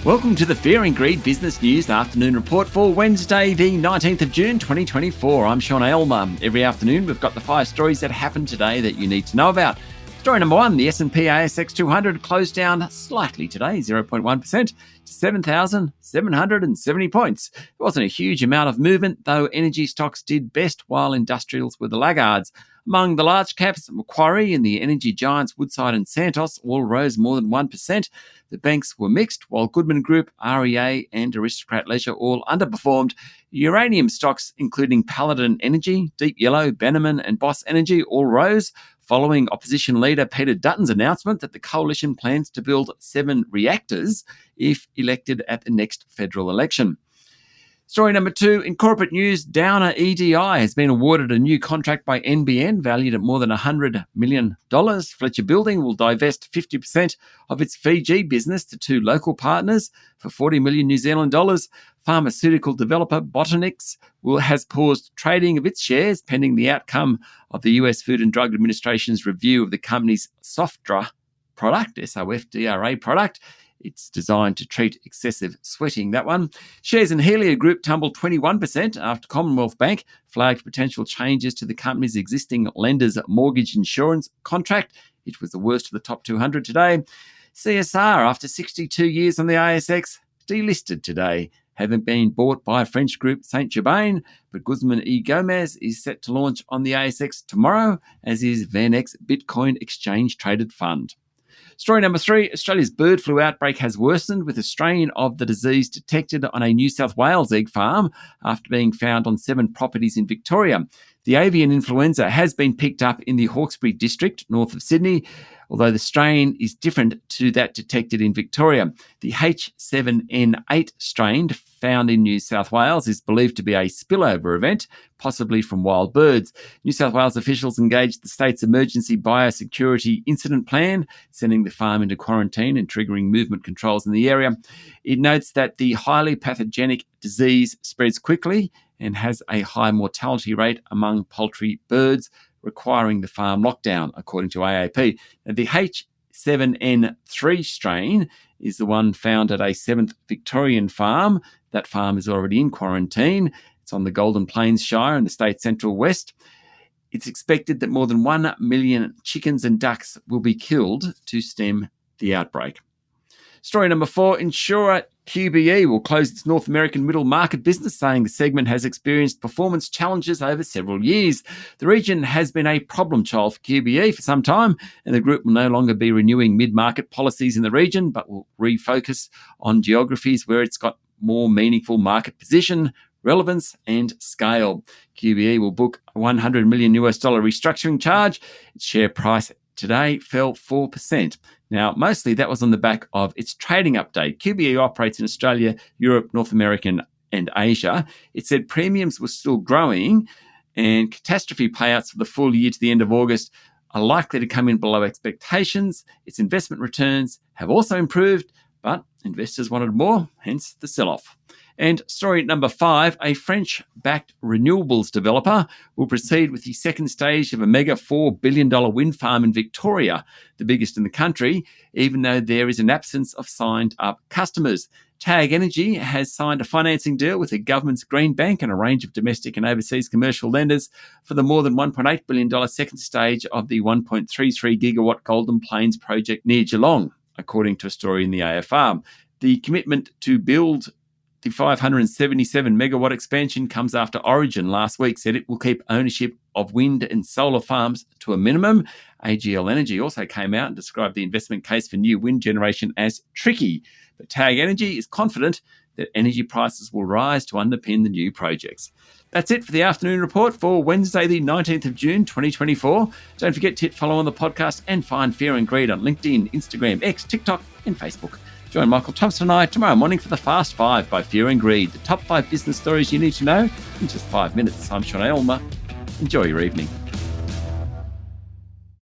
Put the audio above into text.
Welcome to the Fear and Greed Business News Afternoon Report for Wednesday, the 19th of June, 2024. I'm Sean Aylmer. Every afternoon, we've got the 5 stories that happened today that you need to know about. Story number 1, the S&P ASX 200 closed down slightly today, 0.1% to 7,770 points. It wasn't a huge amount of movement, though energy stocks did best while industrials were the laggards. Among the large caps, Macquarie and the energy giants Woodside and Santos all rose more than 1%. The banks were mixed, while Goodman Group, REA and Aristocrat Leisure all underperformed. Uranium stocks, including Paladin Energy, Deep Yellow, Bannerman and Boss Energy, all rose, following opposition leader Peter Dutton's announcement that the coalition plans to build 7 reactors if elected at the next federal election. Story number 2, in corporate news, Downer EDI has been awarded a new contract by NBN valued at more than $100 million. Fletcher Building will divest 50% of its Fiji business to 2 local partners for 40 million New Zealand dollars. Pharmaceutical developer Botanix has paused trading of its shares pending the outcome of the US Food and Drug Administration's review of the company's Sofdra product, SOFDRA product. It's designed to treat excessive sweating, that one. Shares in Helia Group tumbled 21% after Commonwealth Bank flagged potential changes to the company's existing lender's mortgage insurance contract. It was the worst of the top 200 today. CSR, after 62 years on the ASX, delisted today, having been bought by French group Saint-Gobain, but Guzman E. Gomez is set to launch on the ASX tomorrow, as is VanEck's Bitcoin exchange-traded fund. Story number 3, Australia's bird flu outbreak has worsened with a strain of the disease detected on a New South Wales egg farm after being found on 7 properties in Victoria. The avian influenza has been picked up in the Hawkesbury district, north of Sydney, although the strain is different to that detected in Victoria. The H7N8 strain found in New South Wales is believed to be a spillover event, possibly from wild birds. New South Wales officials engaged the state's emergency biosecurity incident plan, sending the farm into quarantine and triggering movement controls in the area. It notes that the highly pathogenic disease spreads quickly and has a high mortality rate among poultry birds, requiring the farm lockdown, according to AAP. Now, the H7N3 strain is the one found at a 7th Victorian farm. That farm is already in quarantine. It's on the Golden Plains Shire in the state's central west. It's expected that more than 1 million chickens and ducks will be killed to stem the outbreak. Story number 4, insurer QBE will close its North American middle market business, saying the segment has experienced performance challenges over several years. The region has been a problem child for QBE for some time, and the group will no longer be renewing mid-market policies in the region, but will refocus on geographies where it's got more meaningful market position, relevance and scale. QBE will book a $100 million restructuring charge. Its share price today fell 4%. Now, mostly that was on the back of its trading update. QBE operates in Australia, Europe, North America and Asia. It said premiums were still growing and catastrophe payouts for the full year to the end of August are likely to come in below expectations. Its investment returns have also improved, but investors wanted more, hence the sell-off. And story number 5, a French-backed renewables developer will proceed with the second stage of a mega $4 billion wind farm in Victoria, the biggest in the country, even though there is an absence of signed-up customers. TAG Energy has signed a financing deal with the government's Green Bank and a range of domestic and overseas commercial lenders for the more than $1.8 billion second stage of the 1.33 gigawatt Golden Plains project near Geelong, according to a story in the AFR. The commitment to build the 577 megawatt expansion comes after Origin last week said it will keep ownership of wind and solar farms to a minimum. AGL Energy also came out and described the investment case for new wind generation as tricky. But TAG Energy is confident that energy prices will rise to underpin the new projects. That's it for the afternoon report for Wednesday, the 19th of June, 2024. Don't forget to hit follow on the podcast and find Fear and Greed on LinkedIn, Instagram, X, TikTok and Facebook. Join Michael Thompson and I tomorrow morning for the Fast 5 by Fear and Greed, the top 5 business stories you need to know in just 5 minutes. I'm Sean Aylmer. Enjoy your evening.